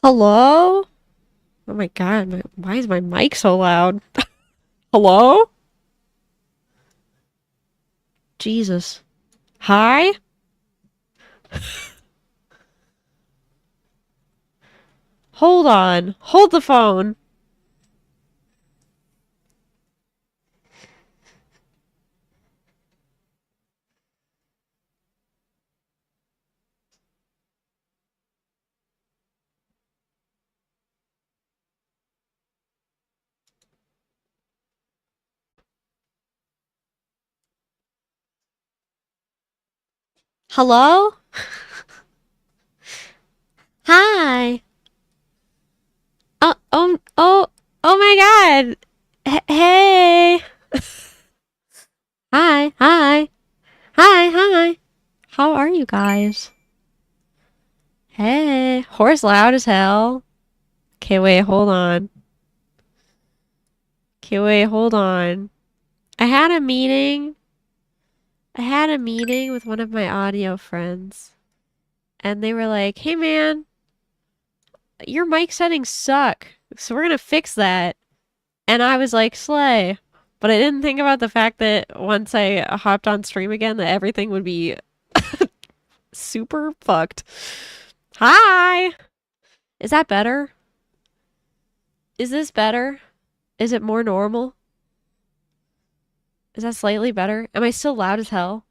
Hello? Oh my god, why is my mic so loud? Hello? Jesus. Hi? Hold on. Hold the phone. Hello? Hi. Oh my god. Hey. Hi, hi. Hi, hi. How are you guys? Hey. Horse loud as hell. Okay, wait, hold on. Okay, wait, hold on. I had a meeting. I had a meeting with one of my audio friends, and they were like, hey man, your mic settings suck, so we're gonna fix that. And I was like, slay. But I didn't think about the fact that once I hopped on stream again, that everything would be super fucked. Hi! Is that better? Is this better? Is it more normal? Is that slightly better? Am I still loud as hell?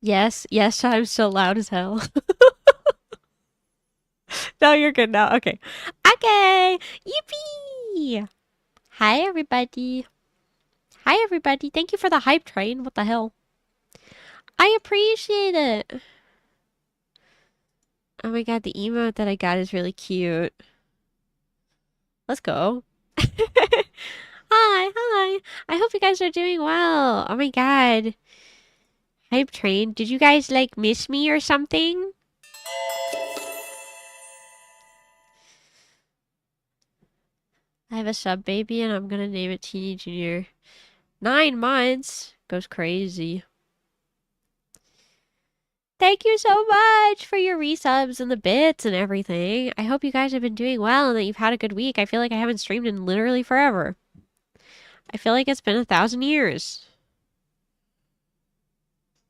Yes, yes, I'm still loud as hell. No, you're good now. Okay. Okay. Yippee! Hi, everybody. Hi, everybody. Thank you for the hype train. What the hell? I appreciate it. Oh my god, the emote that I got is really cute. Let's go. Hi, hi. I hope you guys are doing well. Oh my god. Hype train. Did you guys like miss me or something? I have a sub baby and I'm gonna name it Teeny Junior. 9 months. Goes crazy. Thank you so much for your resubs and the bits and everything. I hope you guys have been doing well and that you've had a good week. I feel like I haven't streamed in literally forever. I feel like it's been 1,000 years.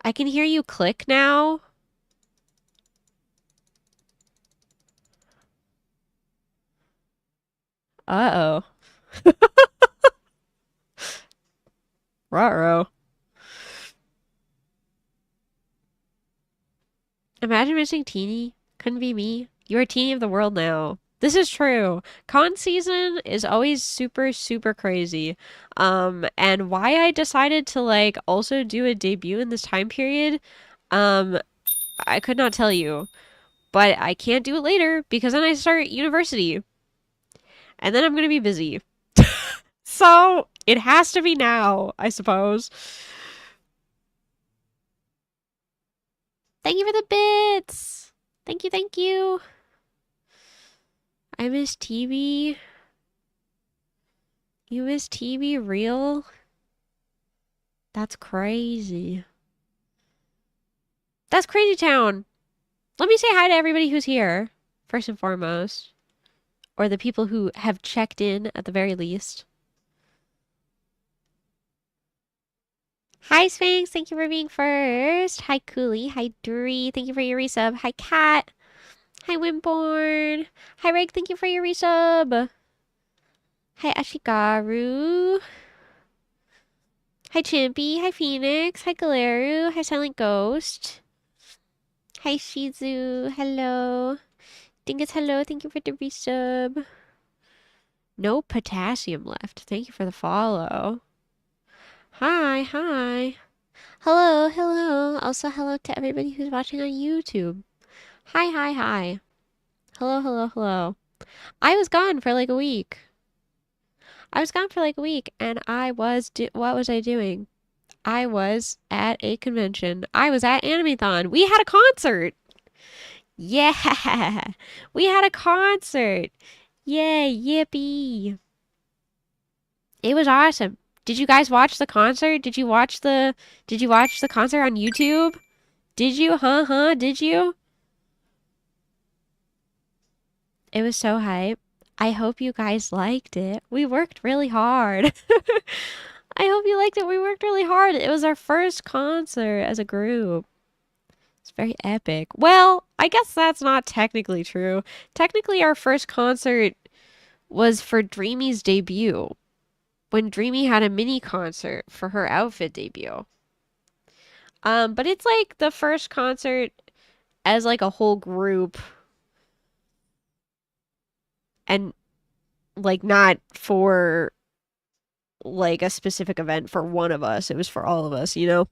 I can hear you click now. Uh-oh. Ruh-roh. Imagine missing Teeny. Couldn't be me. You're a Teeny of the world now. This is true. Con season is always super, super crazy. And why I decided to like also do a debut in this time period, um, I could not tell you. But I can't do it later because then I start university. And then I'm gonna be busy. So it has to be now, I suppose. Thank you for the bits. Thank you, thank you. I miss TV. You miss TV real? That's crazy. That's crazy town. Let me say hi to everybody who's here, first and foremost. Or the people who have checked in at the very least. Hi, Sphinx. Thank you for being first. Hi, Cooley. Hi, Dury. Thank you for your resub. Hi, Cat. Hi, Wimborn. Hi, Reg. Thank you for your resub. Hi, Ashigaru. Hi, Chimpy. Hi, Phoenix. Hi, Galeru. Hi, Silent Ghost. Hi, Shizu. Hello. Dingus, hello. Thank you for the resub. No potassium left. Thank you for the follow. Hi, hi. Hello, hello. Also, hello to everybody who's watching on YouTube. Hi, hi, hi. Hello, hello, hello. I was gone for like a week. And what was I doing? I was at a convention. I was at Animethon. We had a concert. Yeah. We had a concert. Yay, yippee. It was awesome. Did you guys watch the concert? Did you watch the concert on YouTube? Did you? Huh? Did you? It was so hype. I hope you guys liked it. We worked really hard. I hope you liked it. We worked really hard. It was our first concert as a group. It's very epic. Well, I guess that's not technically true. Technically, our first concert was for Dreamy's debut, when Dreamy had a mini concert for her outfit debut. But it's like the first concert as like a whole group, and like not for like a specific event for one of us. It was for all of us, you know?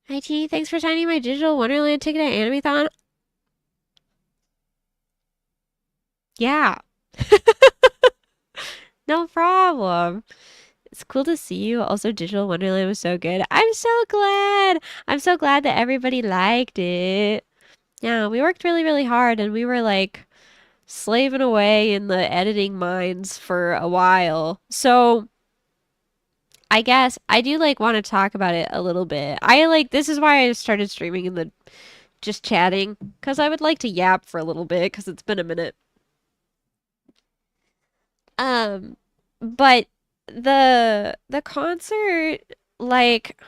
Hi T, thanks for signing my digital Wonderland ticket at Animathon. Yeah. No problem. It's cool to see you. Also, Digital Wonderland was so good. I'm so glad. I'm so glad that everybody liked it. Yeah, we worked really, really hard, and we were like slaving away in the editing mines for a while. So I guess I do like want to talk about it a little bit. This is why I started streaming in the just chatting, because I would like to yap for a little bit because it's been a minute. But the concert, like,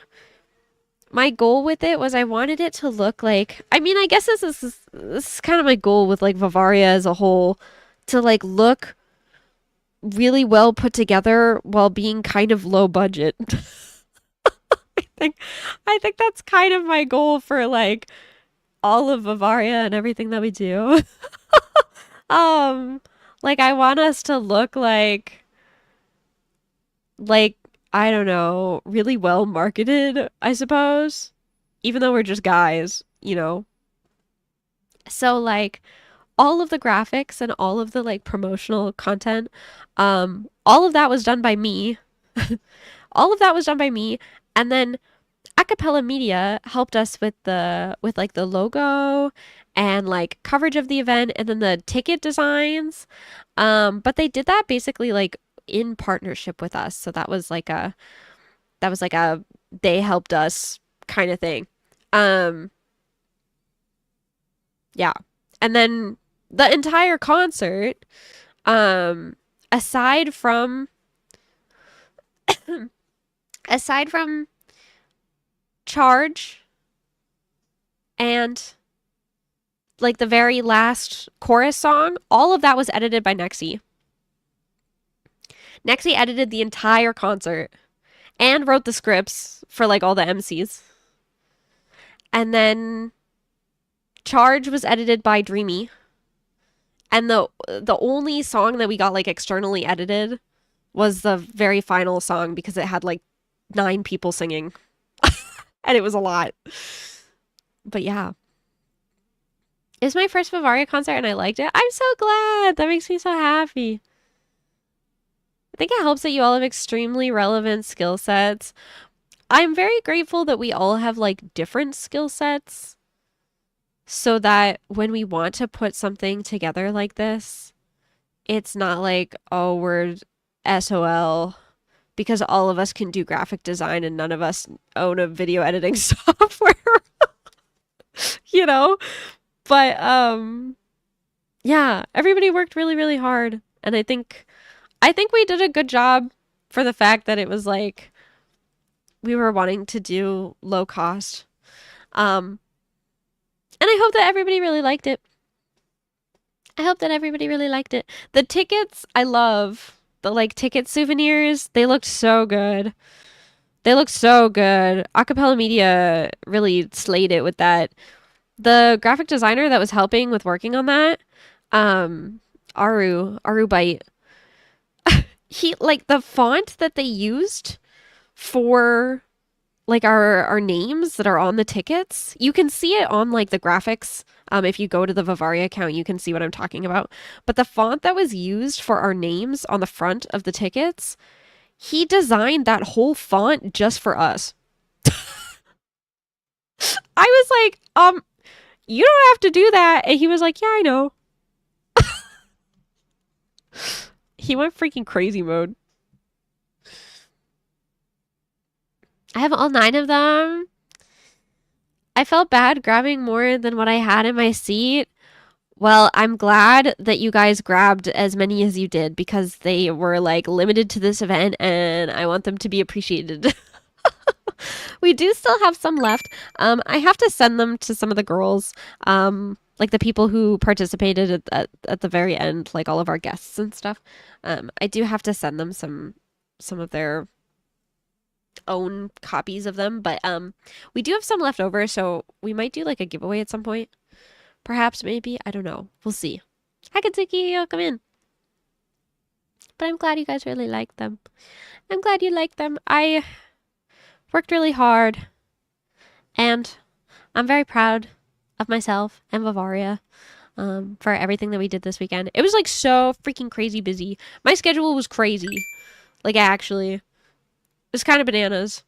my goal with it was I wanted it to look like, I mean, I guess this is kind of my goal with like Vivaria as a whole, to like look really well put together while being kind of low budget. I think that's kind of my goal for like all of Vivaria and everything that we do. Like I want us to look like I don't know, really well marketed, I suppose. Even though we're just guys, you know. So like all of the graphics and all of the like promotional content, all of that was done by me. All of that was done by me, and then Acapella Media helped us with like the logo and like coverage of the event and then the ticket designs. But they did that basically like in partnership with us. So that was like a they helped us kind of thing. Yeah. And then the entire concert, aside from aside from Charge and like the very last chorus song, all of that was edited by Nexi. Nexi edited the entire concert and wrote the scripts for like all the MCs. And then Charge was edited by Dreamy. And the only song that we got like externally edited was the very final song because it had like 9 people singing. And it was a lot. But yeah. It was my first Vivaria concert and I liked it. I'm so glad. That makes me so happy. I think it helps that you all have extremely relevant skill sets. I'm very grateful that we all have like different skill sets so that when we want to put something together like this, it's not like, oh, we're SOL because all of us can do graphic design and none of us own a video editing software. You know? But yeah, everybody worked really, really hard. And I think we did a good job for the fact that it was like we were wanting to do low cost. And I hope that everybody really liked it. I hope that everybody really liked it. The tickets, I love. The like ticket souvenirs, they looked so good. They looked so good. Acapella Media really slayed it with that. The graphic designer that was helping with working on that, Aru Bite, he like the font that they used for like our names that are on the tickets. You can see it on like the graphics. If you go to the Vivaria account, you can see what I'm talking about. But the font that was used for our names on the front of the tickets, he designed that whole font just for us. I was like, you don't have to do that. And he was like, yeah, I know. He went freaking crazy mode. I have all 9 of them. I felt bad grabbing more than what I had in my seat. Well, I'm glad that you guys grabbed as many as you did because they were like limited to this event and I want them to be appreciated. We do still have some left. I have to send them to some of the girls, like the people who participated at the very end, like all of our guests and stuff. I do have to send them some of their own copies of them, but we do have some left over, so we might do like a giveaway at some point. Perhaps, maybe, I don't know. We'll see. Hi, Katsuki, come in. But I'm glad you guys really like them. I'm glad you like them. I worked really hard, and I'm very proud of myself and VIVARIA for everything that we did this weekend. It was like so freaking crazy busy. My schedule was crazy. Like, actually, it's kind of bananas.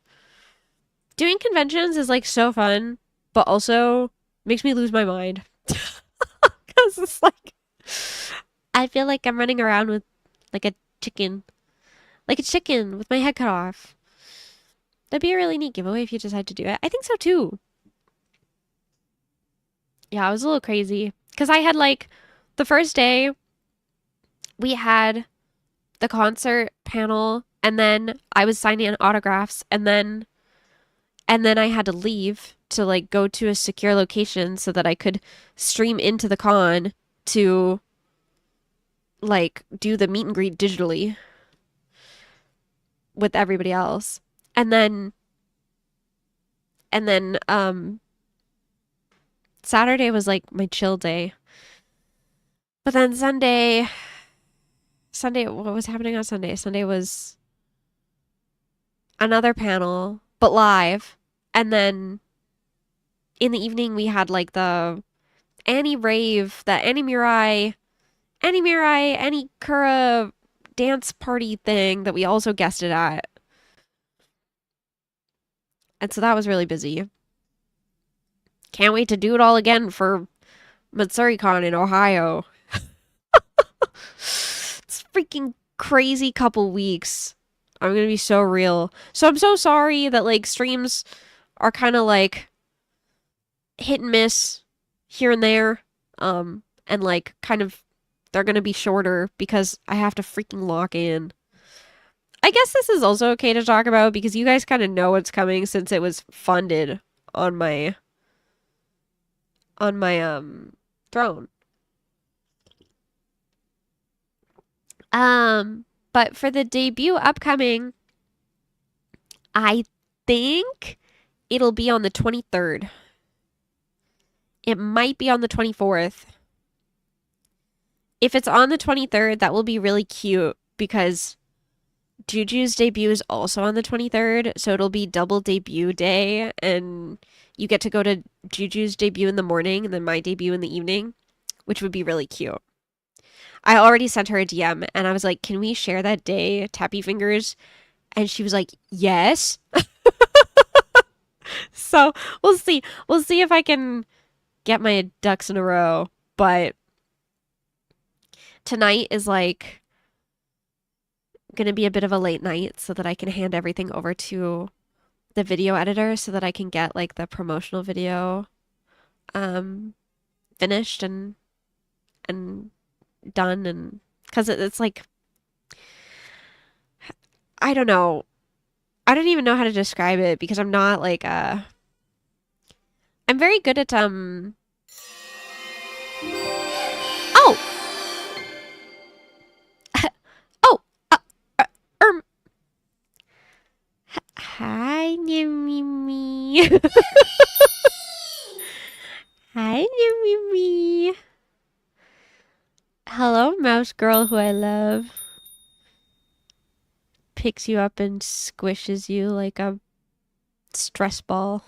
Doing conventions is like so fun, but also makes me lose my mind. Because it's like, I feel like I'm running around with like a chicken. Like a chicken with my head cut off. That'd be a really neat giveaway if you decide to do it. I think so too. Yeah, I was a little crazy. Because I had like, the first day, we had the concert panel, and then I was signing autographs, and then I had to leave to like go to a secure location so that I could stream into the con to like do the meet and greet digitally with everybody else. And then Saturday was like my chill day. But then Sunday, what was happening on Sunday? Sunday was another panel, but live. And then in the evening, we had like the Annie Rave, the Annie Mirai, Annie Kura dance party thing that we also guested at. And so that was really busy. Can't wait to do it all again for MatsuryCon in Ohio. It's freaking crazy couple weeks. I'm gonna be so real. So I'm so sorry that like streams are kind of like hit and miss here and there. And like kind of they're gonna be shorter because I have to freaking lock in. I guess this is also okay to talk about because you guys kind of know what's coming since it was funded on my throne. But for the debut upcoming, I think it'll be on the 23rd. It might be on the 24th. If it's on the 23rd, that will be really cute because Juju's debut is also on the 23rd, so it'll be double debut day, and you get to go to Juju's debut in the morning and then my debut in the evening, which would be really cute. I already sent her a DM, and I was like, can we share that day, Tappy Fingers? And she was like, yes. So we'll see. We'll see if I can get my ducks in a row, but tonight is like gonna be a bit of a late night so that I can hand everything over to the video editor so that I can get like the promotional video finished and done, and because it's like I don't know. I don't even know how to describe it because I'm not like I'm very good at oh oh hi Mimi. Hi Mimi. Hello, mouse girl who I love. Picks you up and squishes you like a stress ball.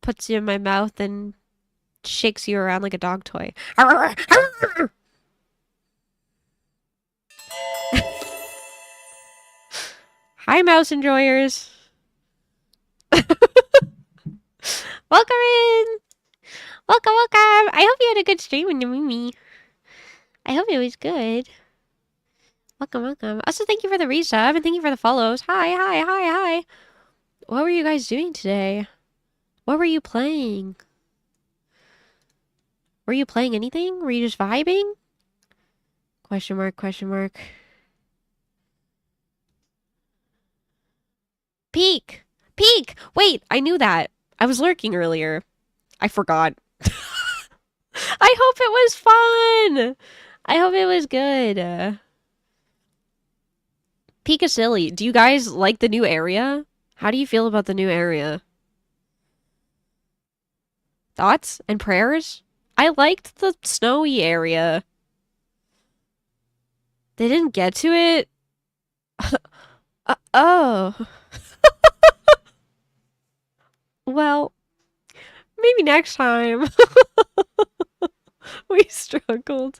Puts you in my mouth and shakes you around like a dog toy. Hi, mouse enjoyers. Welcome in. Welcome. I hope you had a good stream with Mimi. I hope it was good. Welcome, welcome. Also, thank you for the resub and thank you for the follows. Hi, hi, hi, hi. What were you guys doing today? What were you playing? Were you playing anything? Were you just vibing? Question mark, question mark. Peek! Peek! Wait, I knew that. I was lurking earlier. I forgot. I hope it was fun! I hope it was good. Peek is silly. Do you guys like the new area? How do you feel about the new area? Thoughts and prayers? I liked the snowy area. They didn't get to it? Oh. Well, maybe next time. We struggled.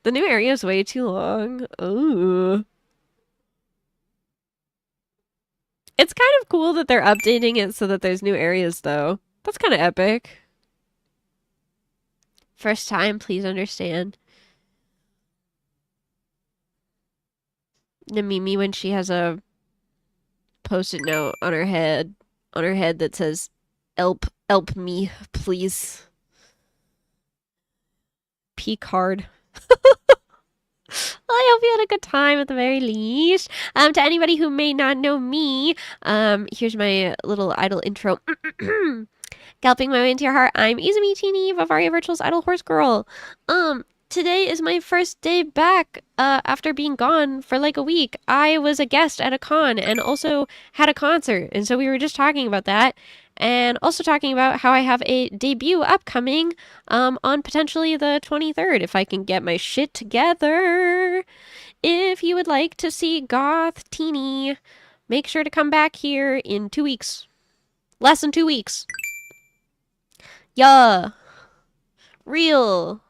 The new area is way too long. Ooh. It's kind of cool that they're updating it so that there's new areas, though. That's kind of epic. First time, please understand. Namimi when she has a post-it note on her head that says, help me, please. Peak hard. Well, I hope you had a good time at the very least. To anybody who may not know me, here's my little idol intro. Galloping my way into your heart, I'm Izumi Teeny, VIVARIA Virtual's Idol Horse Girl. Today is my first day back, after being gone for like a week. I was a guest at a con and also had a concert, and so we were just talking about that. And also talking about how I have a debut upcoming, on potentially the 23rd, if I can get my shit together. If you would like to see Goth Teeny, make sure to come back here in 2 weeks. Less than 2 weeks. Yeah. Real.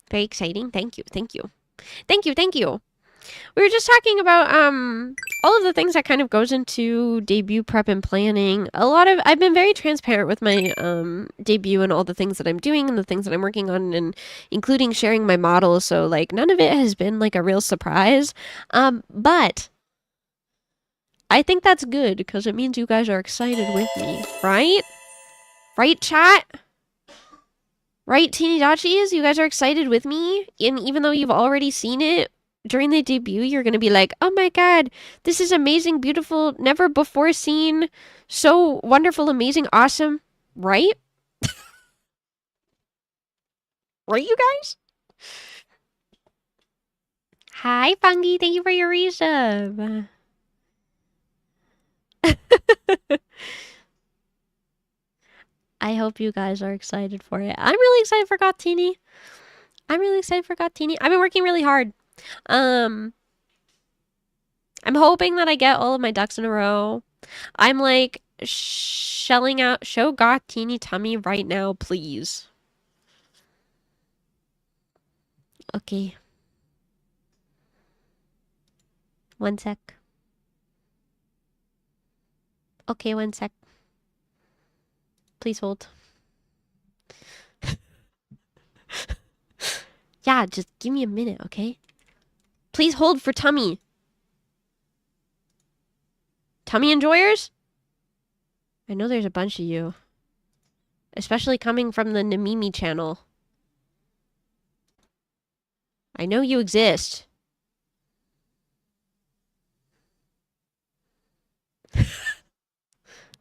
Very exciting. Thank you. Thank you. Thank you. Thank you. We were just talking about all of the things that kind of goes into debut prep and planning. I've been very transparent with my debut and all the things that I'm doing and the things that I'm working on, and including sharing my model, so like none of it has been like a real surprise. But I think that's good because it means you guys are excited with me, right? Right, chat? Right, Teeny Dachis? You guys are excited with me? And even though you've already seen it during the debut, you're going to be like, oh my god, this is amazing, beautiful, never before seen, so wonderful, amazing, awesome. Right? Right, you guys? Hi, Fungi. Thank you for your resub. I hope you guys are excited for it. I'm really excited for Gotini. I'm really excited for Gotini. I've been working really hard. I'm hoping that I get all of my ducks in a row. I'm like shelling out. Show Gotini tummy right now, please. Okay. One sec. Okay, one sec. Please hold. Yeah, just give me a minute, okay? Please hold for tummy. Tummy enjoyers? I know there's a bunch of you. Especially coming from the Namimi channel. I know you exist.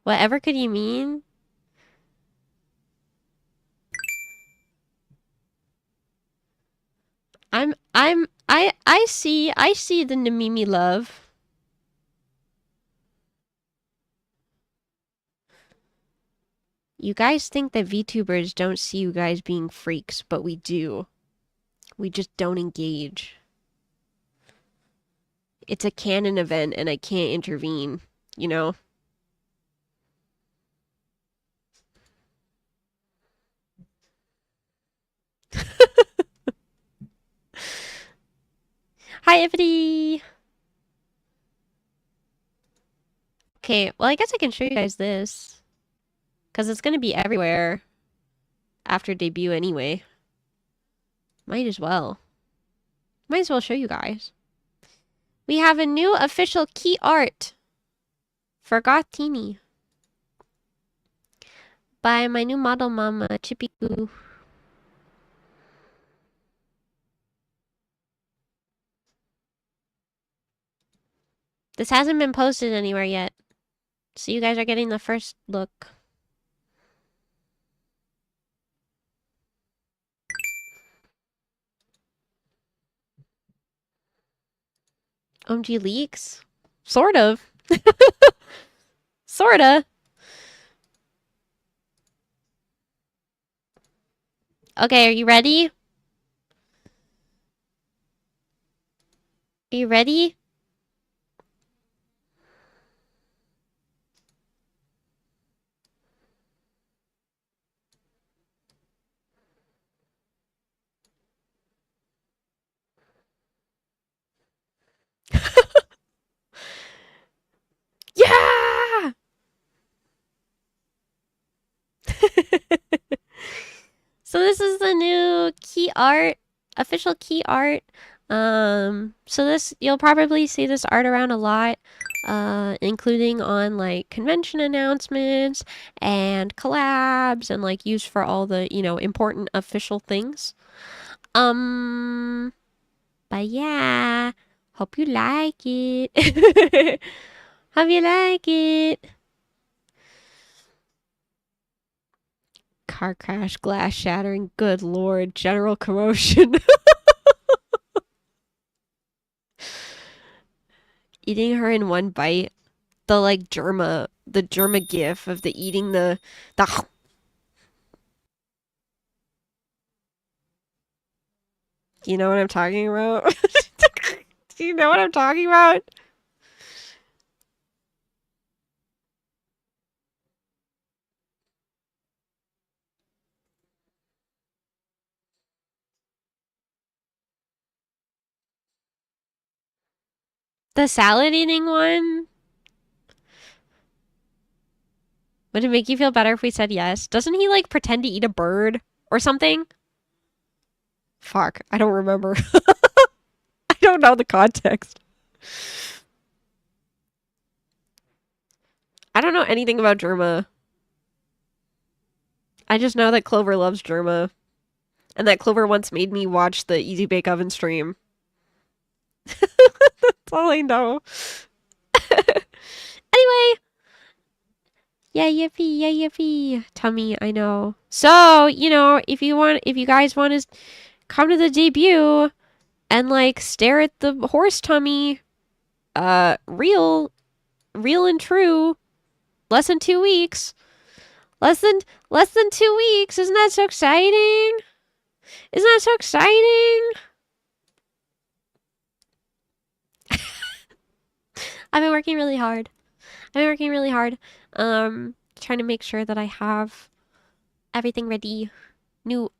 Whatever could you mean? I see the Namimi love. You guys think that VTubers don't see you guys being freaks, but we do. We just don't engage. It's a canon event and I can't intervene, you know? Hi, everybody! Okay, well, I guess I can show you guys this. Because it's going to be everywhere. after debut anyway. Might as well. Might as well show you guys. We have a new official key art for Gotini by my new model mama, Chippy Goo. This hasn't been posted anywhere yet, so you guys are getting the first look. OMG leaks? Sort of. Sorta. Okay, are you ready? Are you ready? Yeah! So this is the new key art, official key art. So this, you'll probably see this art around a lot, including on like convention announcements and collabs and like used for all the, you know, important official things. But yeah, hope you like it. Hope you like it. Car crash, glass shattering, good lord, general commotion. Eating her in one bite. The like Germa gif of the eating the You know what I'm talking about? Do you know what I'm talking about? The salad eating one? Would it make you feel better if we said yes? Doesn't he like pretend to eat a bird or something? Fuck, I don't remember. I don't know the context. I don't know anything about Germa. I just know that Clover loves Germa. And that Clover once made me watch the Easy Bake Oven stream. That's all I know. Anyway. Yeah, yippee. Tummy, I know. So, you know, if you guys want to come to the debut and like stare at the horse tummy, real and true, less than 2 weeks. Less than 2 weeks. Isn't that so exciting? Isn't that so exciting? I've been working really hard. Trying to make sure that I have everything ready. New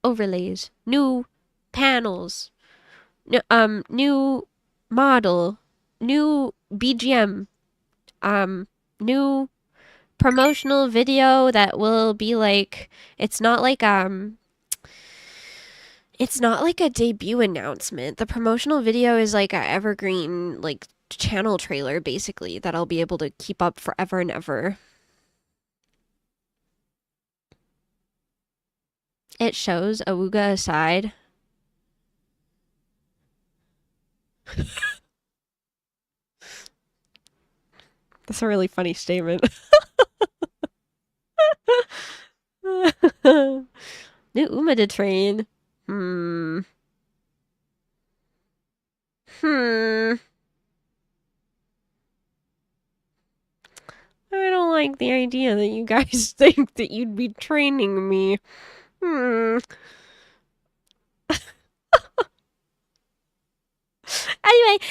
overlays, new panels, new model, new BGM, new promotional video that will be like, it's not like a debut announcement. The promotional video is like a evergreen like channel trailer basically that I'll be able to keep up forever and ever. It shows Awuga aside. That's a really funny statement. New Umada train. I don't like the idea that you guys think that you'd be training me. Anyway,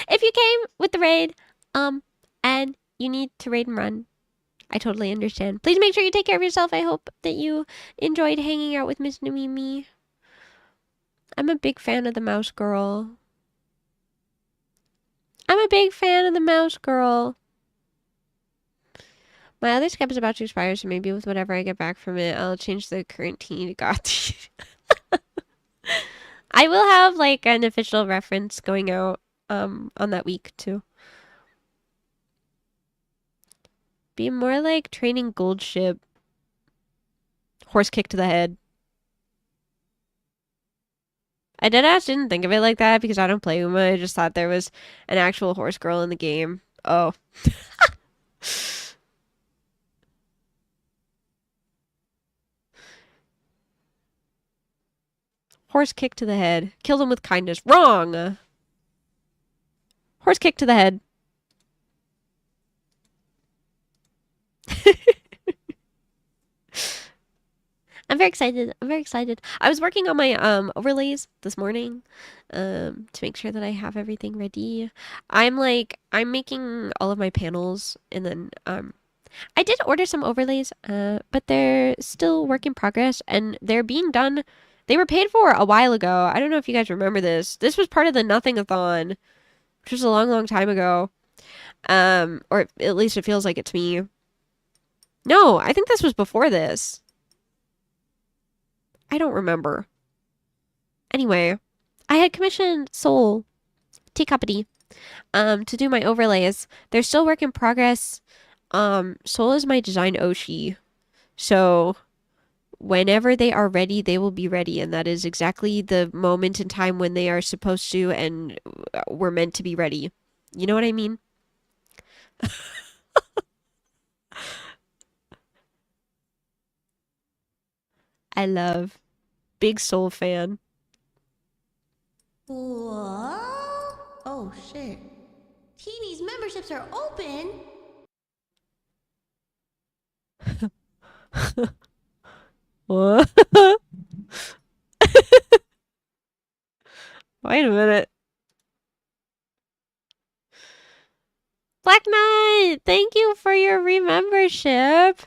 if you came with the raid, and you need to raid and run, I totally understand. Please make sure you take care of yourself. I hope that you enjoyed hanging out with Miss Numimi. I'm a big fan of the mouse girl. My other Skype is about to expire, so maybe with whatever I get back from it, I'll change the current teeny to goth. I will have like an official reference going out on that week too. Be more like training gold ship. Horse kick to the head. I didn't think of it like that because I don't play Uma. I just thought there was an actual horse girl in the game. Oh. Horse kick to the head. Killed him with kindness. Wrong! Horse kick to the head. I'm very excited. I'm very excited. I was working on my overlays this morning to make sure that I have everything ready. I'm making all of my panels, and then I did order some overlays, but they're still work in progress, and they're being done. They were paid for a while ago. I don't know if you guys remember this. This was part of the Nothing-a-thon, which was a long, long time ago. Or at least it feels like it to me. No, I think this was before this. I don't remember. Anyway, I had commissioned Soul Teacuppity to do my overlays. They're still work in progress. Soul is my design Oshi. So whenever they are ready, they will be ready, and that is exactly the moment in time when they are supposed to and were meant to be ready. You know what I mean? I love. Big Soul fan. What? Oh shit. Teeny's memberships are open? What? Wait a minute. Black Knight, thank you for your remembership.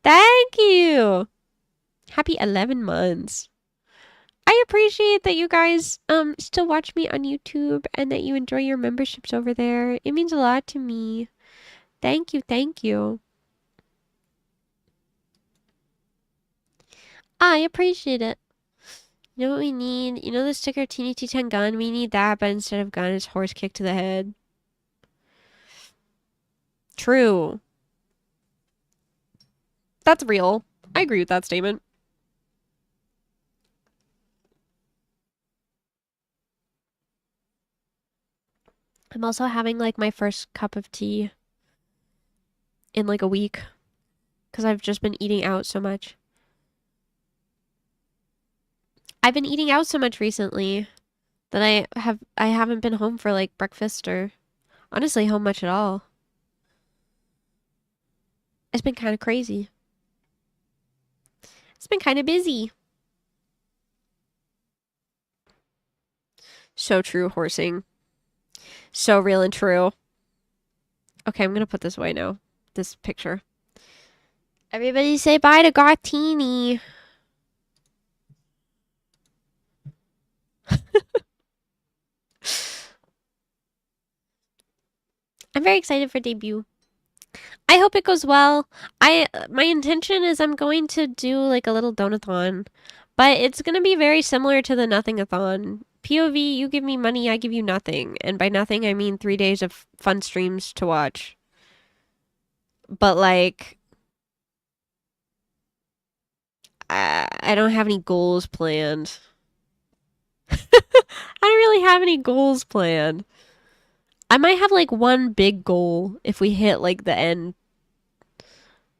Thank you. Happy 11 months. I appreciate that you guys still watch me on YouTube and that you enjoy your memberships over there. It means a lot to me. Thank you, thank you. I appreciate it. You know what we need? You know the sticker Teeny T10 gun? We need that, but instead of gun, it's horse kick to the head. True. That's real. I agree with that statement. I'm also having like my first cup of tea in like a week because I've just been eating out so much. I've been eating out so much recently that I haven't been home for like breakfast or honestly home much at all. It's been kind of crazy. It's been kind of busy. So true, horsing. So real and true. Okay, I'm gonna put this away now. This picture. Everybody say bye to Gartini. I'm very excited for debut. I hope it goes well. My intention is I'm going to do like a little donathon, but it's gonna be very similar to the Nothing-a-thon. POV, you give me money, I give you nothing. And by nothing, I mean 3 days of fun streams to watch. But like, I don't have any goals planned. I don't really have any goals planned. I might have like one big goal if we hit like the end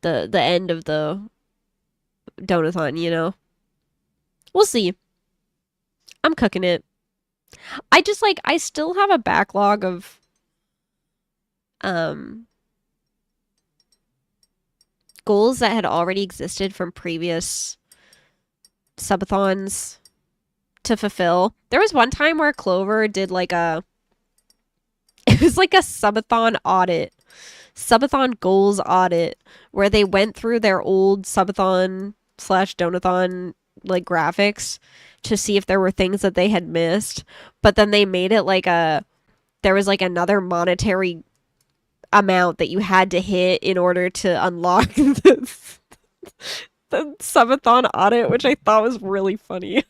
of the donathon, you know? We'll see. I'm cooking it. I still have a backlog of goals that had already existed from previous subathons to fulfill. There was one time where Clover did like it was like a subathon audit. Subathon goals audit where they went through their old subathon / donathon like graphics to see if there were things that they had missed, but then they made it like there was like another monetary amount that you had to hit in order to unlock the subathon audit, which I thought was really funny.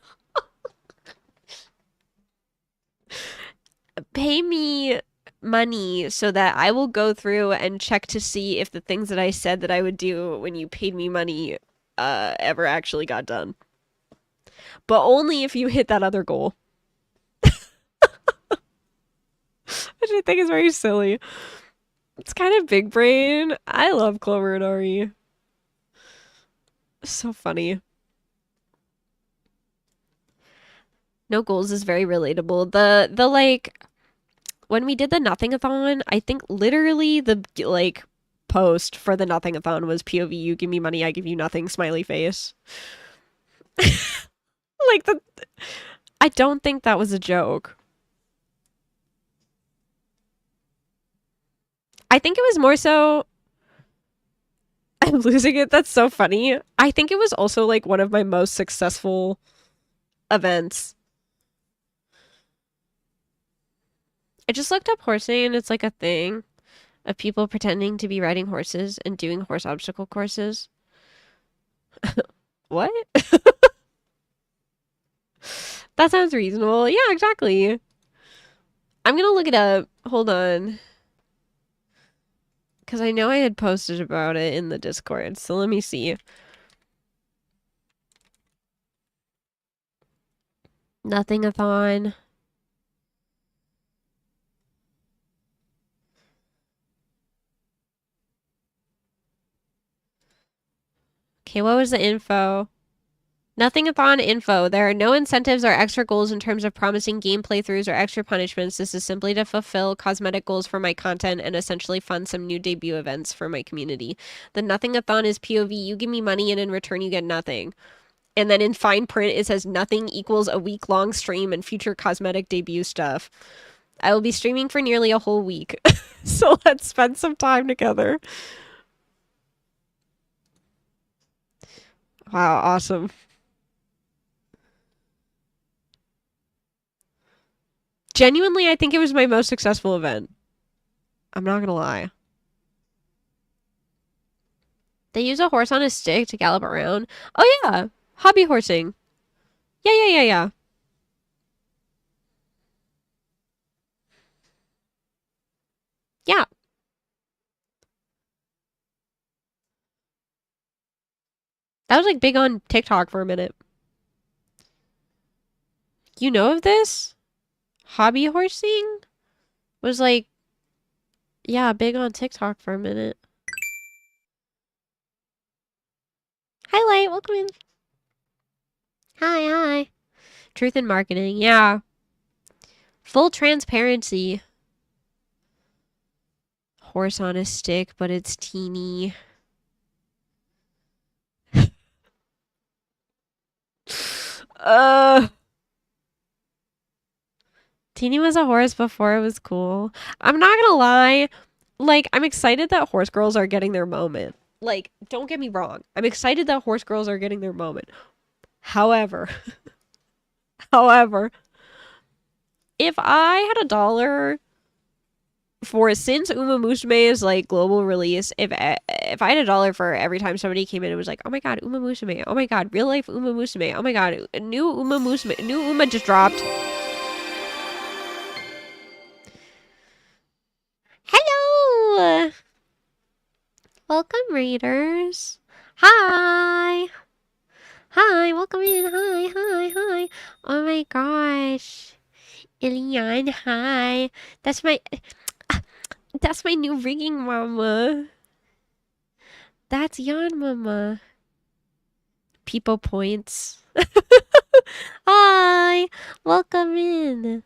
Pay me money so that I will go through and check to see if the things that I said that I would do when you paid me money ever actually got done. But only if you hit that other goal. Which I think is very silly. It's kind of big brain. I love Clover and Ari. So funny. No goals is very relatable. The like when we did the nothing-a-thon, I think literally the like post for the nothing-a-thon was POV, you give me money, I give you nothing, smiley face. Like I don't think that was a joke. I think it was more so I'm losing it. That's so funny. I think it was also like one of my most successful events. I just looked up horsing and it's like a thing of people pretending to be riding horses and doing horse obstacle courses. What? That sounds reasonable. Yeah, exactly. I'm gonna look it up. Hold on. Because I know I had posted about it in the Discord, so let me see. Nothing-a-thon. Okay, what was the info? Nothing-a-thon info. There are no incentives or extra goals in terms of promising game playthroughs or extra punishments. This is simply to fulfill cosmetic goals for my content and essentially fund some new debut events for my community. The nothing-a-thon is POV. You give me money and in return you get nothing. And then in fine print it says nothing equals a week-long stream and future cosmetic debut stuff. I will be streaming for nearly a whole week. So let's spend some time together. Wow, awesome. Genuinely, I think it was my most successful event. I'm not gonna lie. They use a horse on a stick to gallop around. Oh yeah, hobby horsing. Yeah. Yeah. That was like big on TikTok for a minute. You know of this? Hobby horsing was like, yeah, big on TikTok for a minute. Hi, Light. Welcome in. Hi. Truth in marketing. Yeah. Full transparency. Horse on a stick, but it's teeny. Teeny was a horse before it was cool. I'm not gonna lie. Like, I'm excited that horse girls are getting their moment. Like, don't get me wrong. I'm excited that horse girls are getting their moment. However, if I had $1 for since Uma Musume's like global release, if I had $1 for every time somebody came in and was like, "Oh my god, Uma Musume! Oh my god, real life Uma Musume! Oh my god, new Uma Musume! New Uma just dropped." Hello! Welcome, readers. Hi! Welcome in. Hi. Oh my gosh. Ilian, hi. That's my new ringing mama. That's Yan mama. People points. Hi! Welcome in.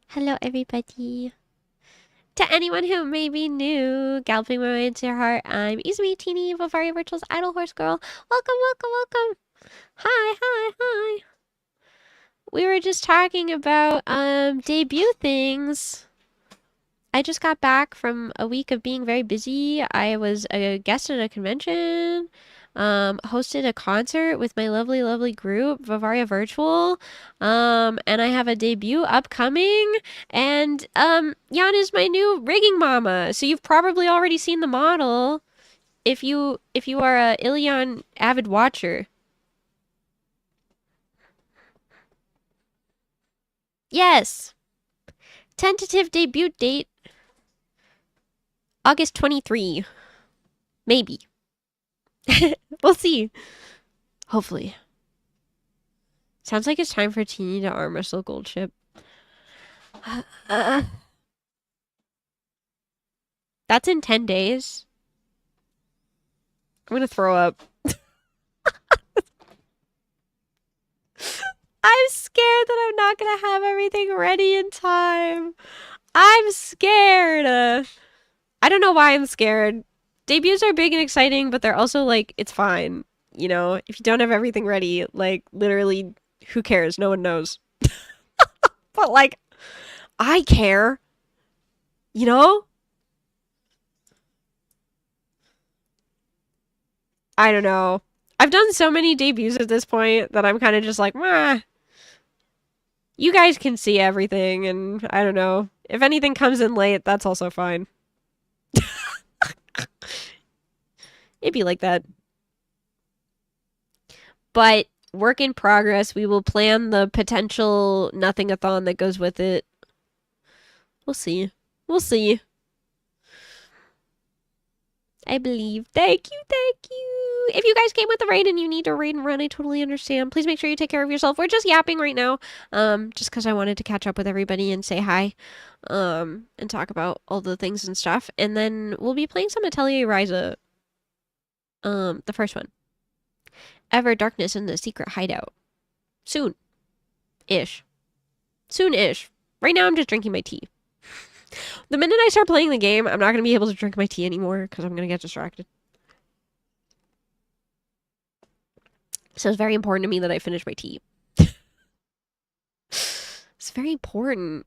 Hello, everybody. To anyone who may be new, galloping my way into your heart, I'm Izumi, teeny VIVARIA Virtual's idol horse girl. Welcome. Hi. We were just talking about debut things. I just got back from a week of being very busy. I was a guest at a convention. hosted a concert with my lovely, lovely group, VIVARIA Virtual. And I have a debut upcoming. And Yan is my new rigging mama. So you've probably already seen the model if you are a Ilion avid watcher. Yes. Tentative debut date August 23. Maybe. We'll see. Hopefully. Sounds like it's time for Teeny to arm wrestle Gold Ship. That's in 10 days. I'm gonna throw up. I'm scared that I'm not gonna have everything ready in time. I'm scared. I don't know why I'm scared. Debuts are big and exciting, but they're also like, it's fine. You know, if you don't have everything ready, like, literally, who cares? No one knows. But, like, I care. You know? I don't know. I've done so many debuts at this point that I'm kind of just like, meh. You guys can see everything, and I don't know. If anything comes in late, that's also fine. It'd be like that. But work in progress. We will plan the potential nothing-a-thon that goes with it. We'll see. We'll see. I believe. Thank you, thank you. If you guys came with the raid and you need to raid and run, I totally understand. Please make sure you take care of yourself. We're just yapping right now, just because I wanted to catch up with everybody and say hi, and talk about all the things and stuff. And then we'll be playing some Atelier Ryza, the first one. Ever Darkness in the Secret Hideout. Soon-ish. Soon-ish. Right now I'm just drinking my tea. The minute I start playing the game, I'm not going to be able to drink my tea anymore because I'm going to get distracted. So it's very important to me that I finish my tea. It's very important.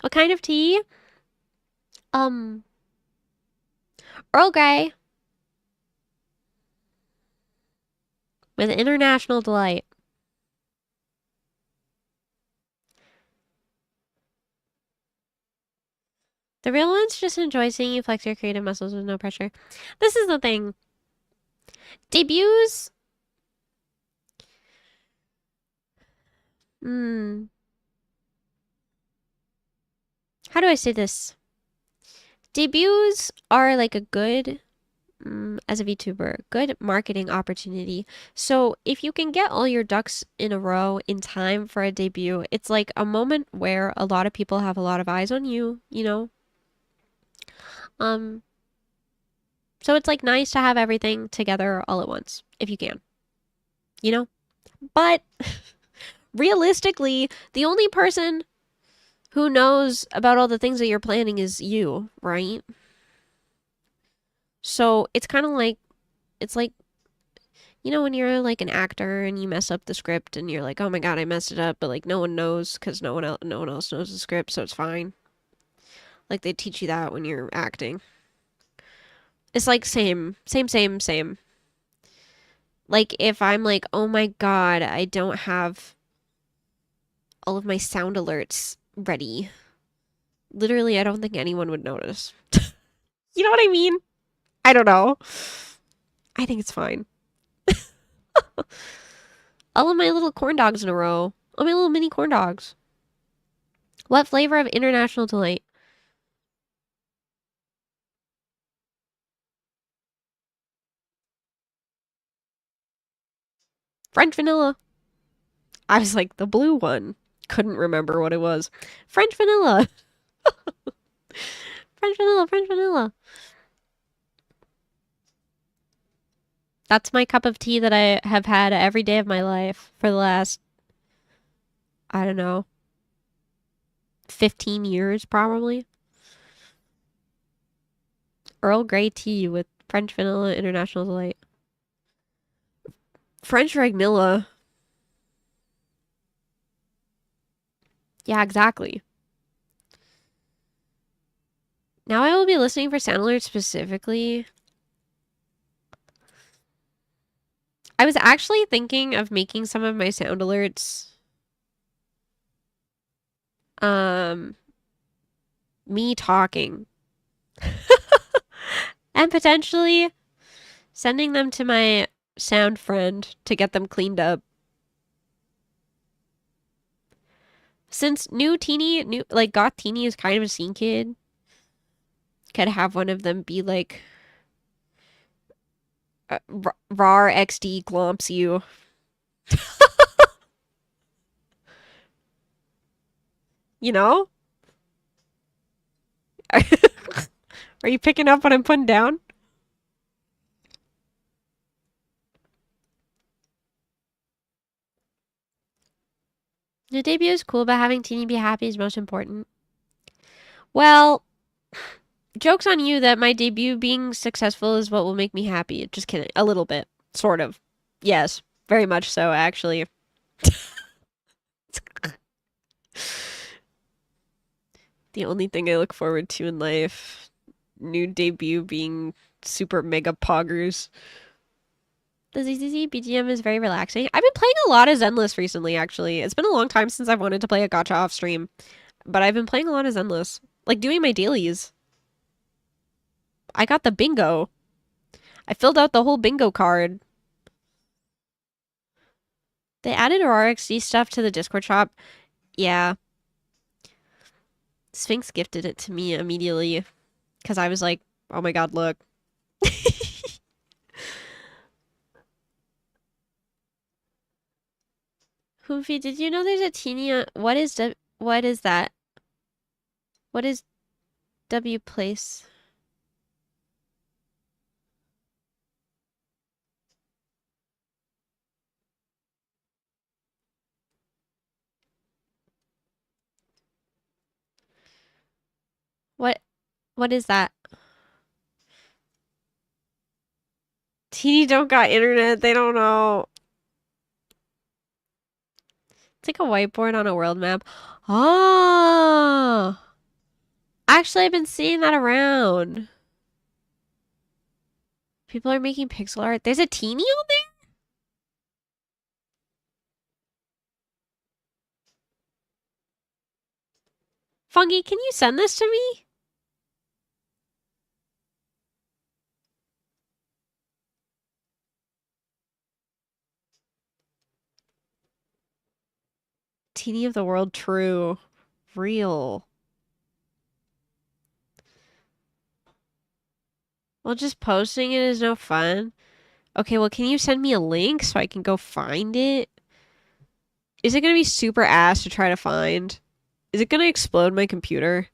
What kind of tea? Earl Grey. With international delight. The real ones just enjoy seeing you flex your creative muscles with no pressure. This is the thing. Debuts. How do I say this? Debuts are like a good, as a VTuber, good marketing opportunity. So if you can get all your ducks in a row in time for a debut, it's like a moment where a lot of people have a lot of eyes on you, you know? So it's like nice to have everything together all at once, if you can. You know? But realistically, the only person who knows about all the things that you're planning is you, right? So it's kind of like, it's like, you know, when you're like an actor and you mess up the script and you're like, oh my god, I messed it up, but like no one knows because no one else knows the script, so it's fine. Like they teach you that when you're acting. It's like same. Like if I'm like, oh my god, I don't have all of my sound alerts ready. Literally, I don't think anyone would notice. You know what I mean? I don't know. I think it's fine. All of my little corn dogs in a row. All my little mini corn dogs. What flavor of international delight? French vanilla. I was like, the blue one. Couldn't remember what it was. French vanilla. French vanilla. That's my cup of tea that I have had every day of my life for the last, I don't know, 15 years probably. Earl Grey tea with French vanilla international delight. French ragnilla. Yeah, exactly. Now I will be listening for sound alerts specifically I was actually thinking of making some of my sound alerts me talking and potentially sending them to my sound friend to get them cleaned up. Since goth teeny is kind of a scene kid, could have one of them be like rar XD glomps you. You know? Are you picking up what I'm putting down? The debut is cool, but having Teeny be happy is most important. Well, joke's on you that my debut being successful is what will make me happy. Just kidding. A little bit. Sort of. Yes. Very much so, actually. The only thing I look forward to in life. New debut being super mega poggers. The ZZZ BGM is very relaxing. I've been playing a lot of Zenless recently, actually. It's been a long time since I've wanted to play a gacha off stream. But I've been playing a lot of Zenless. Like, doing my dailies. I got the bingo. I filled out the whole bingo card. They added RxD stuff to the Discord shop. Yeah. Sphinx gifted it to me immediately. Because I was like, oh my god, look. Hoofy, did you know there's a teeny... What is that? What is W place? What is that? Teeny don't got internet. They don't know. It's like a whiteboard on a world map. Oh. Actually, I've been seeing that around. People are making pixel art. There's a teeny on there? Fungi, can you send this to me? Teeny of the world, true. Real. Well, just posting it is no fun. Okay, well, can you send me a link so I can go find it? Is it going to be super ass to try to find? Is it going to explode my computer?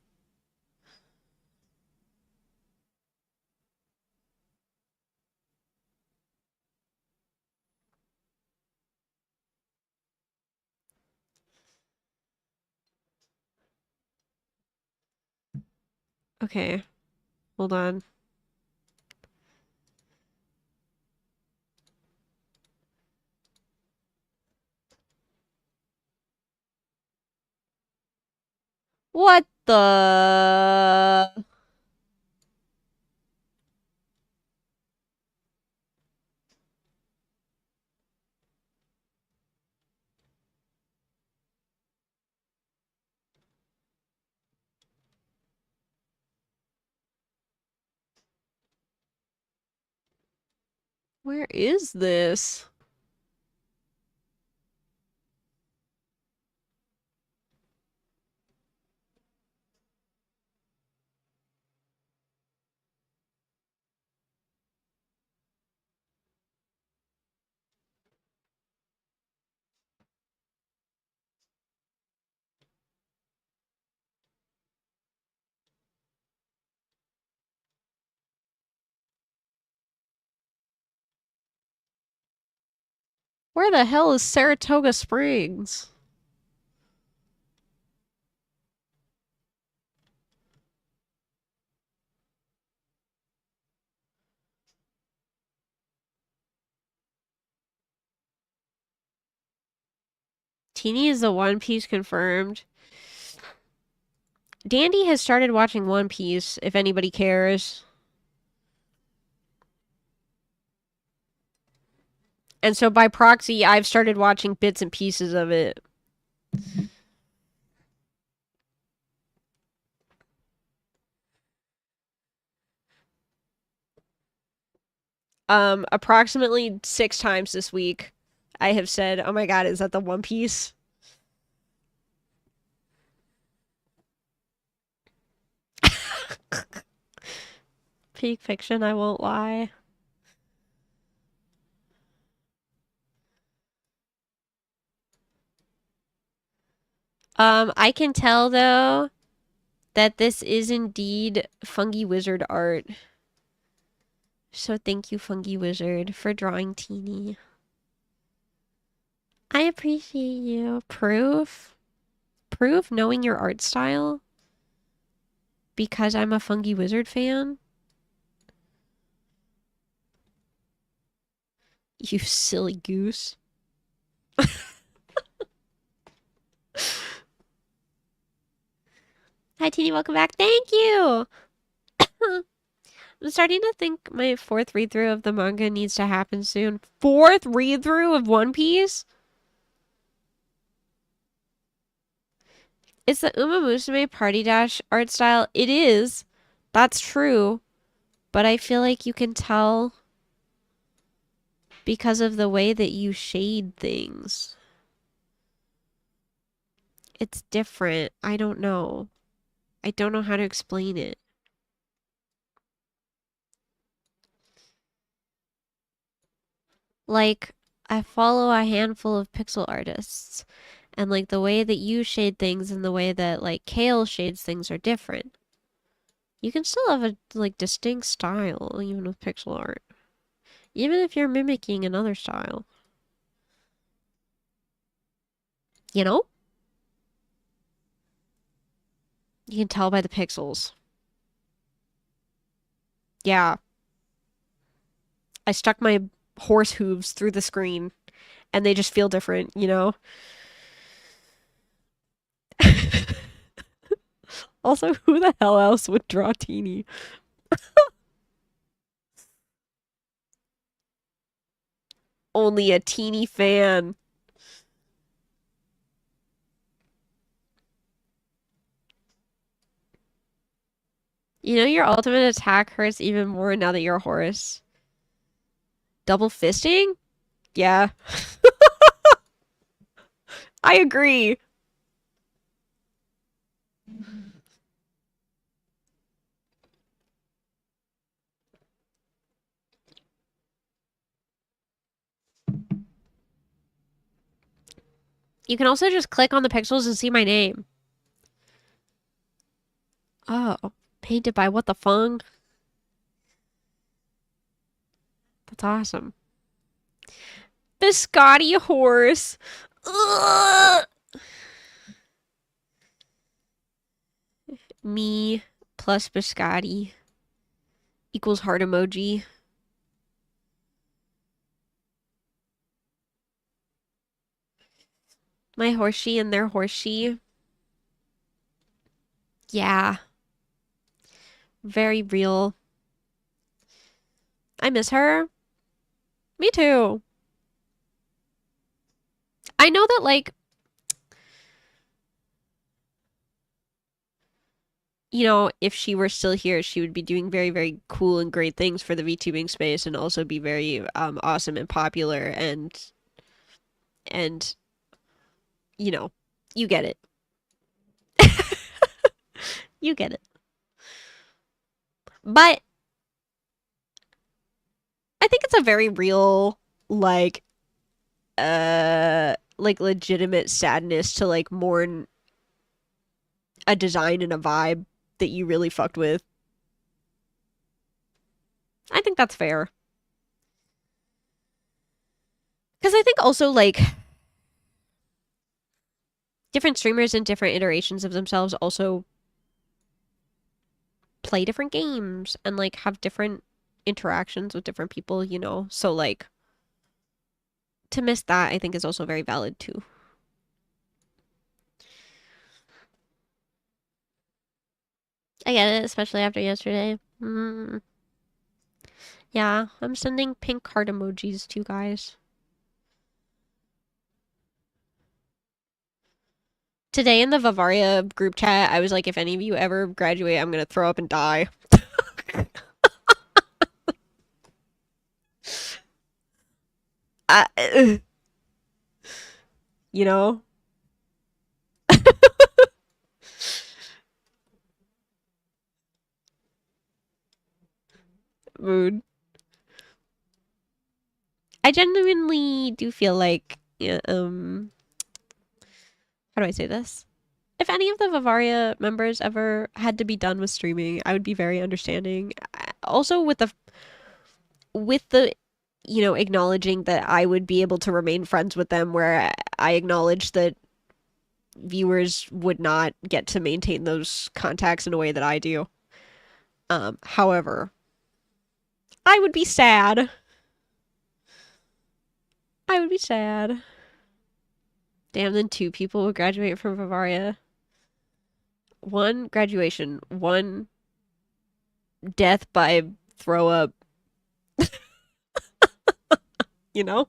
Okay, hold on. What the... Where is this? Where the hell is Saratoga Springs? Teeny is the One Piece confirmed. Dandy has started watching One Piece, if anybody cares. And so by proxy, I've started watching bits and pieces of it. Approximately 6 times this week, I have said, "Oh my god, is that the One Piece?" Peak fiction, I won't lie. I can tell though that this is indeed Fungi Wizard art. So thank you, Fungi Wizard, for drawing Teeny. I appreciate you. Proof? Proof knowing your art style? Because I'm a Fungi Wizard fan? You silly goose. Hi, Teeny, welcome back. Thank you! I'm starting to think my 4th read-through of the manga needs to happen soon. 4th read-through of One Piece? It's the Uma Musume Party Dash art style. It is. That's true. But I feel like you can tell because of the way that you shade things. It's different. I don't know. I don't know how to explain it. Like, I follow a handful of pixel artists, and like the way that you shade things and the way that like Kale shades things are different. You can still have a like distinct style even with pixel art. Even if you're mimicking another style. You know? You can tell by the pixels. Yeah. I stuck my horse hooves through the screen and they just feel different, you know? Also, who the hell else would draw Teeny? Only a Teeny fan. You know your ultimate attack hurts even more now that you're a horse. Double fisting? Yeah. I agree. You can also just click on the pixels and see my name. Oh, painted by what the fung? That's awesome. Biscotti horse. Ugh. Me plus biscotti equals heart emoji. My horsey and their horsey. Yeah. Very real. I miss her. Me too. I know that, like, you know, if she were still here, she would be doing very, very cool and great things for the VTubing space and also be very awesome and popular and you know, you get it. You get it. But I think it's a very real, like legitimate sadness to like mourn a design and a vibe that you really fucked with. I think that's fair. Because I think also like different streamers and different iterations of themselves also play different games and like have different interactions with different people, you know? So like to miss that I think is also very valid too. I get it, especially after yesterday. Yeah, I'm sending pink heart emojis to you guys. Today in the Vivaria group chat, I was like, if any of you ever graduate, I'm gonna throw up and die. I, you know? Mood. I genuinely do feel like, yeah, how do I say this? If any of the Vivaria members ever had to be done with streaming, I would be very understanding. Also, with the acknowledging that I would be able to remain friends with them, where I acknowledge that viewers would not get to maintain those contacts in a way that I do. However, I would be sad. I would be sad. Damn, then 2 people would graduate from Vivaria. 1 graduation, 1 death by throw up. You know?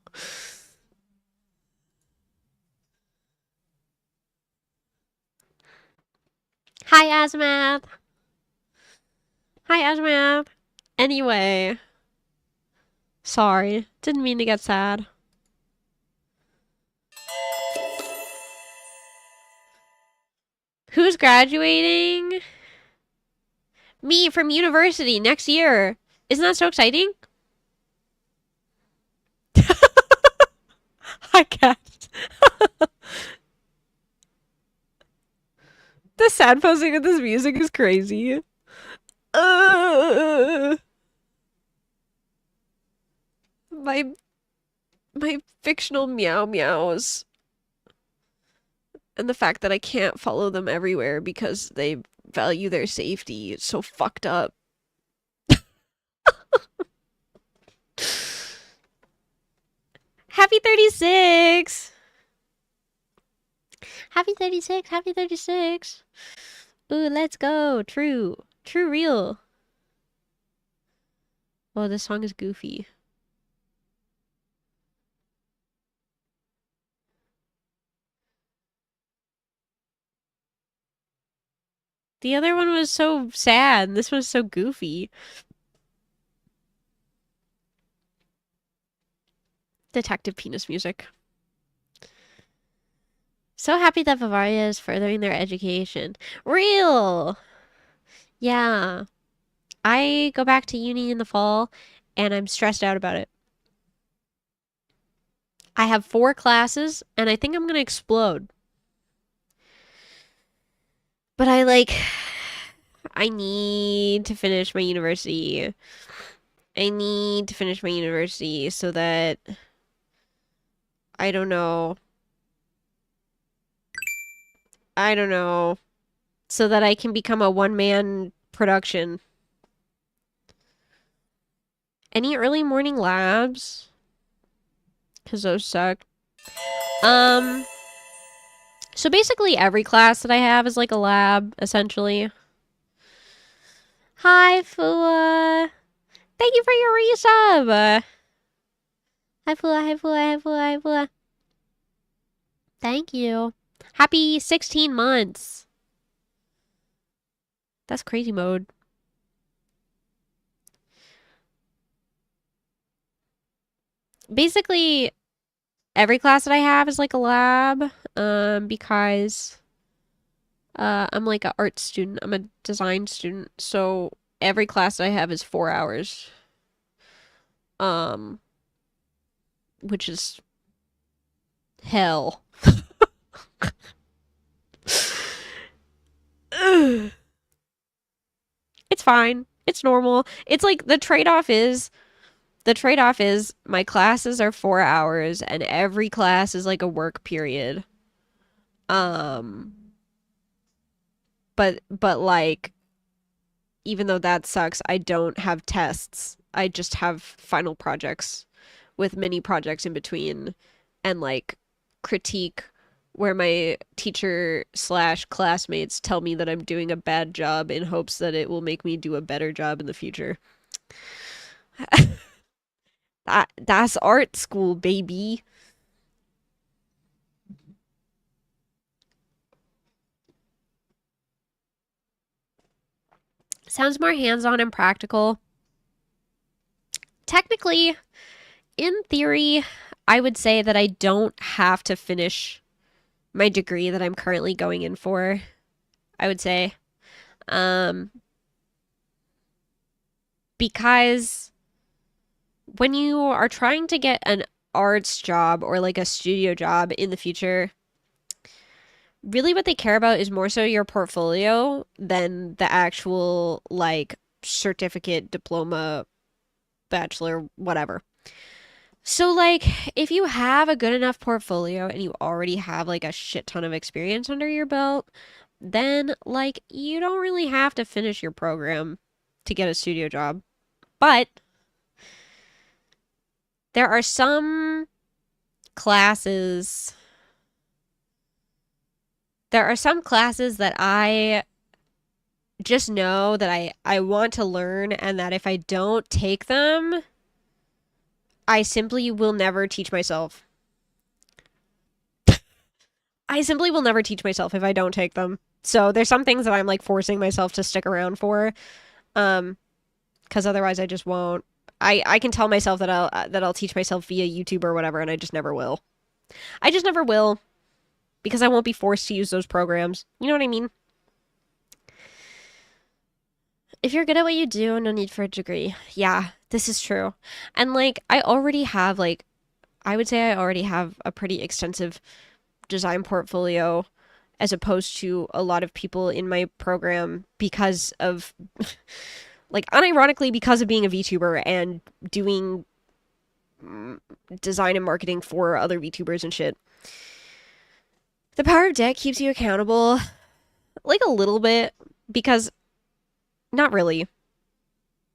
Hi, Azmath. Hi, Azmath. Anyway. Sorry. Didn't mean to get sad. Who's graduating? Me from university next year. Isn't that so exciting? Hi, Cat. The sad posing of this music is crazy. My fictional meow meows. And the fact that I can't follow them everywhere because they value their safety. It's so fucked up. Happy 36! Happy 36! Happy 36! Ooh, let's go! True. True real. Oh, this song is goofy. The other one was so sad, and this one's so goofy. Detective penis music. So happy that Bavaria is furthering their education. Real! Yeah. I go back to uni in the fall, and I'm stressed out about it. I have 4 classes, and I think I'm gonna explode. But I need to finish my university. I need to finish my university so that, I don't know. I don't know. So that I can become a one-man production. Any early morning labs? Because those suck. So basically every class that I have is like a lab, essentially. Hi, Fua. Thank you for your resub. Hi, Fua, hi, Fua, hi, Fua, hi, Fua. Thank you. Happy 16 months. That's crazy mode. Basically, every class that I have is like a lab, because I'm like an art student. I'm a design student, so every class that I have is 4 hours. Which is hell. It's fine. It's normal. It's like the trade-off is my classes are 4 hours and every class is like a work period. Um but like even though that sucks, I don't have tests. I just have final projects with mini projects in between and like critique where my teacher slash classmates tell me that I'm doing a bad job in hopes that it will make me do a better job in the future. That's art school, baby. Sounds more hands-on and practical. Technically, in theory, I would say that I don't have to finish my degree that I'm currently going in for. I would say. Because when you are trying to get an arts job or like a studio job in the future, really what they care about is more so your portfolio than the actual like certificate, diploma, bachelor, whatever. So like if you have a good enough portfolio and you already have like a shit ton of experience under your belt, then like you don't really have to finish your program to get a studio job. But there are some classes that I just know that I want to learn, and that if I don't take them, I simply will never teach myself. I simply will never teach myself if I don't take them. So there's some things that I'm like forcing myself to stick around for, because otherwise I just won't. I can tell myself that I'll teach myself via YouTube or whatever, and I just never will. I just never will, because I won't be forced to use those programs. You know what I mean? If you're good at what you do, no need for a degree. Yeah, this is true. And like I already have like I would say I already have a pretty extensive design portfolio as opposed to a lot of people in my program because of like unironically because of being a VTuber and doing design and marketing for other VTubers and shit. The power of debt keeps you accountable like a little bit, because not really.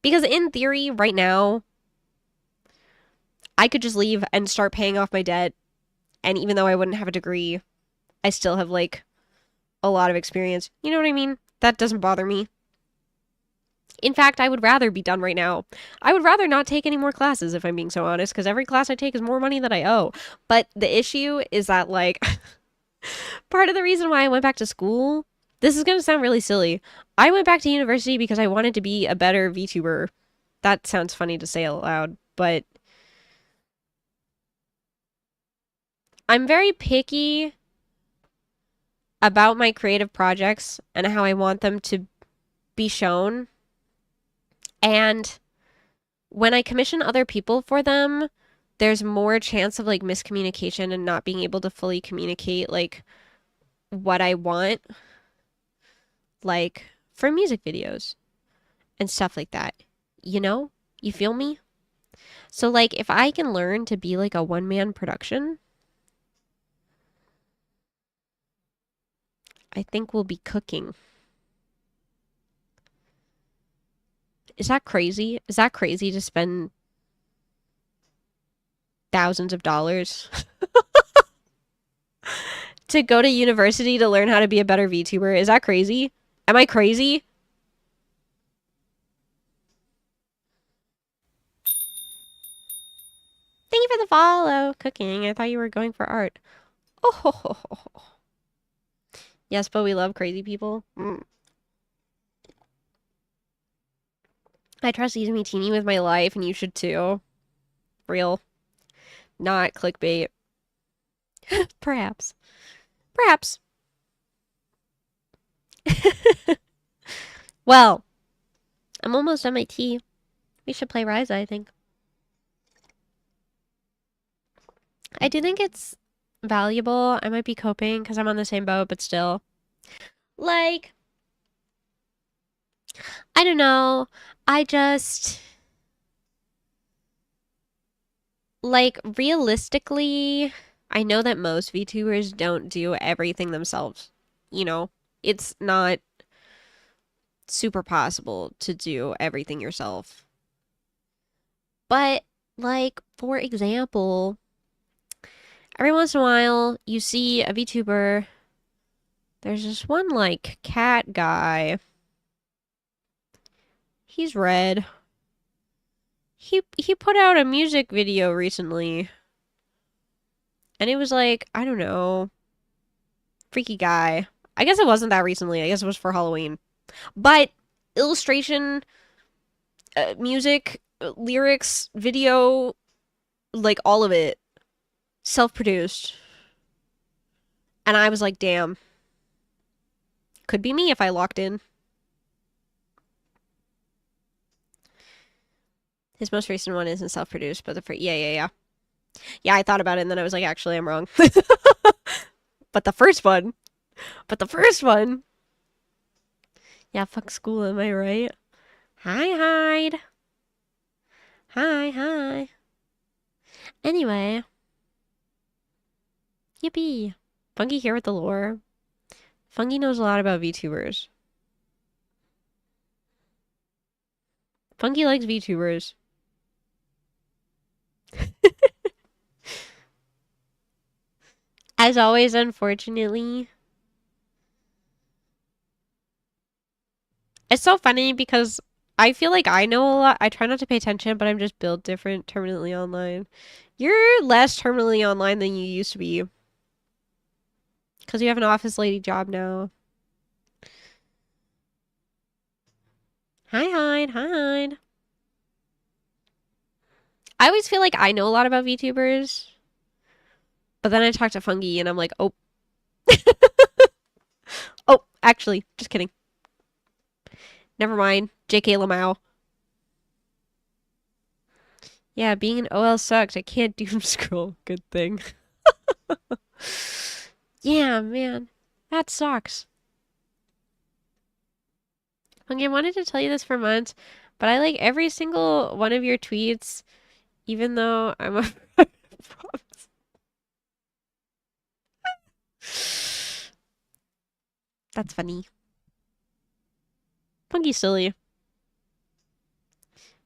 Because in theory right now I could just leave and start paying off my debt, and even though I wouldn't have a degree, I still have like a lot of experience. You know what I mean? That doesn't bother me. In fact, I would rather be done right now. I would rather not take any more classes, if I'm being so honest, because every class I take is more money than I owe. But the issue is that, like, part of the reason why I went back to school, this is going to sound really silly. I went back to university because I wanted to be a better VTuber. That sounds funny to say out loud, but I'm very picky about my creative projects and how I want them to be shown. And when I commission other people for them, there's more chance of like miscommunication and not being able to fully communicate like what I want, like for music videos and stuff like that. You know? You feel me? So like if I can learn to be like a one-man production, I think we'll be cooking. Is that crazy? Is that crazy to spend thousands of dollars to go to university to learn how to be a better VTuber? Is that crazy? Am I crazy? Thank you for the follow. Cooking. I thought you were going for art. Oh, ho, ho, ho, ho. Yes, but we love crazy people. I trust Izumi Teeny with my life, and you should too. Real. Not clickbait. Perhaps. Perhaps. Well, I'm almost done my tea. We should play Ryza, I think. I do think it's valuable. I might be coping because I'm on the same boat, but still. Like, I don't know. I just, like, realistically, I know that most VTubers don't do everything themselves. You know, it's not super possible to do everything yourself. But, like, for example, every once in a while, you see a VTuber. There's this one, like, cat guy. He's red. He put out a music video recently. And it was like, I don't know. Freaky guy. I guess it wasn't that recently. I guess it was for Halloween. But illustration, music, lyrics, video, like all of it, self-produced. And I was like, damn. Could be me if I locked in. His most recent one isn't self-produced, but yeah. Yeah, I thought about it and then I was like, actually, I'm wrong. But the first one. Yeah, fuck school, am I right? Hi, Hyde. Hi. Anyway. Yippee. Fungi here with the lore. Fungi knows a lot about VTubers. Fungi likes VTubers. As always, unfortunately. It's so funny because I feel like I know a lot. I try not to pay attention, but I'm just built different terminally online. You're less terminally online than you used to be. Because you have an office lady job now. Hi, Hyde. I always feel like I know a lot about VTubers. But then I talk to Fungi and I'm like, oh. Oh, actually, just kidding. Never mind. JK Lamau. Yeah, being an OL sucks. I can't doom scroll. Good thing. Yeah, man. That sucks. Fungi, I wanted to tell you this for months, but I like every single one of your tweets, even though I'm a That's funny. Fungi silly.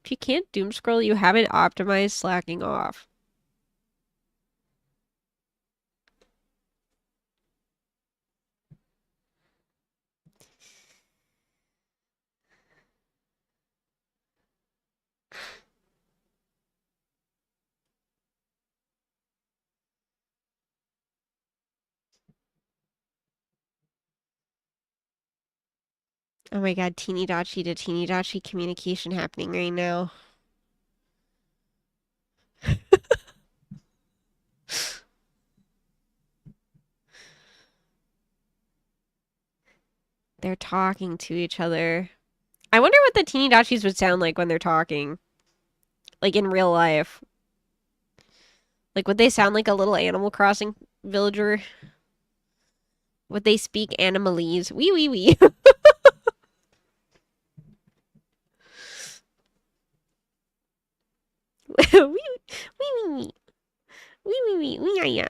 If you can't doom scroll, you haven't optimized slacking off. Oh my god, teeny dachi to teeny dachi communication happening right now. They're talking to each other. I wonder what the teeny dachis would sound like when they're talking. Like in real life. Like, would they sound like a little Animal Crossing villager? Would they speak Animalese? Wee wee wee. Wee wee wee. Wee wee wee. Wee yeah yeah.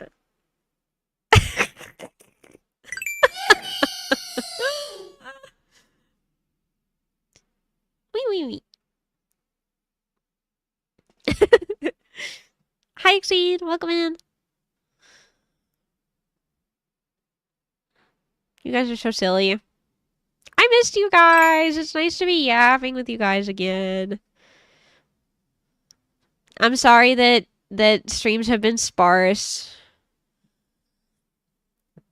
Wee wee wee. Hi, Exceed. Welcome in. You guys are so silly. I missed you guys. It's nice to be yapping with you guys again. I'm sorry that streams have been sparse.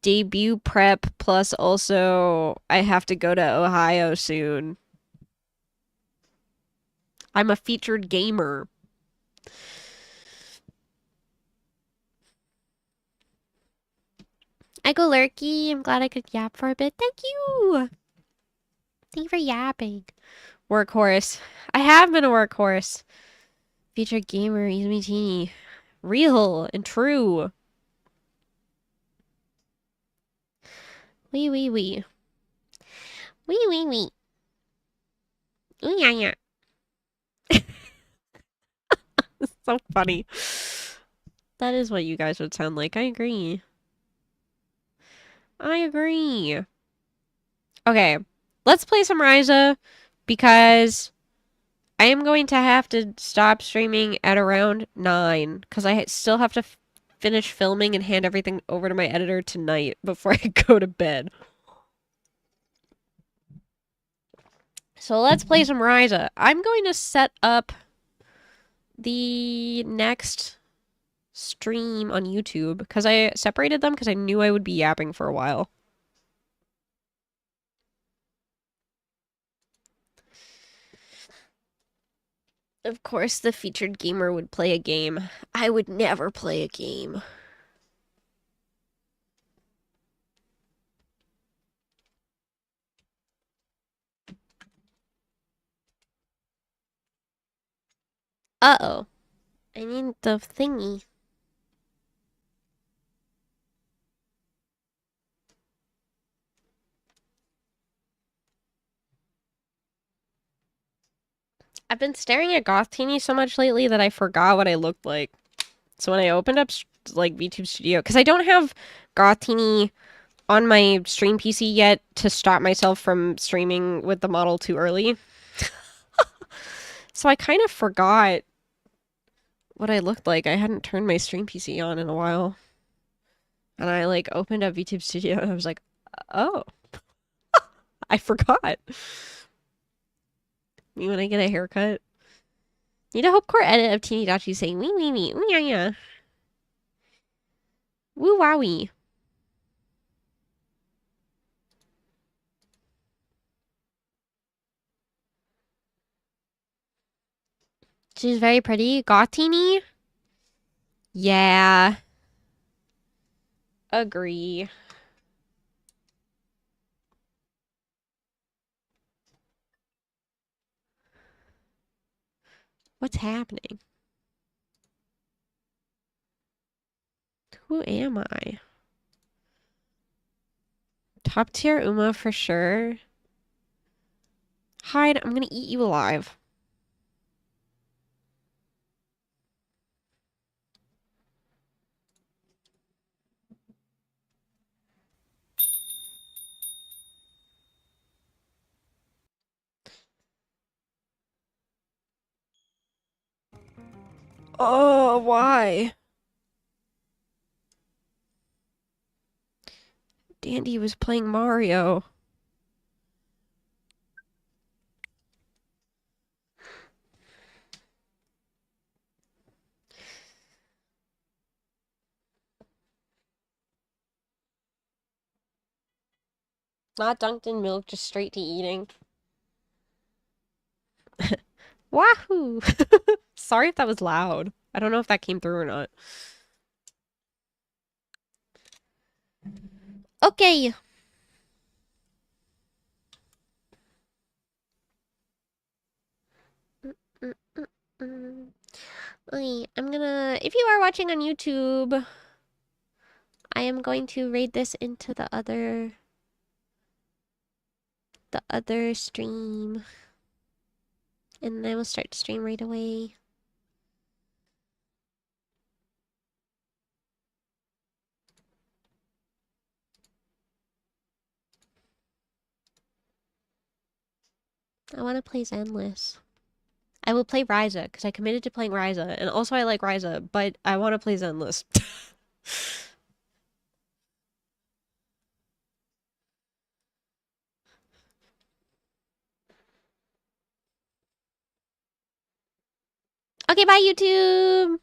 Debut prep plus also I have to go to Ohio soon. I'm a featured gamer. I go lurky. I'm glad I could yap for a bit. Thank you. Thank you for yapping. Workhorse. I have been a workhorse. Featured gamer, Izumi Teeny. Real and true. Wee wee wee. Wee wee wee. Ooh yeah yeah. So funny. That is what you guys would sound like. I agree. Okay, let's play some Ryza because I am going to have to stop streaming at around 9 because I still have to finish filming and hand everything over to my editor tonight before I go to bed. So let's play some Ryza. I'm going to set up the next stream on YouTube because I separated them because I knew I would be yapping for a while. Of course, the featured gamer would play a game. I would never play a game. Uh-oh. I need the thingy. I've been staring at Goth Teeny so much lately that I forgot what I looked like. So when I opened up like VTube Studio, because I don't have Goth Teeny on my stream PC yet to stop myself from streaming with the model too early. So I kind of forgot what I looked like. I hadn't turned my stream PC on in a while. And I like opened up VTube Studio and I was like, oh, I forgot. Me when I get a haircut. Need a hopecore edit of Teeny Dachi saying wee wee wee, ooh yeah yeah. Woo wowie. She's very pretty. Goth Teeny? Yeah. Agree. What's happening? Who am I? Top tier Uma for sure. Hide, I'm gonna eat you alive. Oh, why? Dandy was playing Mario. Not dunked in milk, just straight to eating. Wahoo! Sorry if that was loud. I don't know if that came through or not. Okay. Okay, I'm gonna... If you are watching on YouTube, I am going to raid this into the other stream. And then I will start the stream right away. I want to play Zenless. I will play Ryza, because I committed to playing Ryza. And also I like Ryza, but I want to play Zenless. Okay, bye YouTube!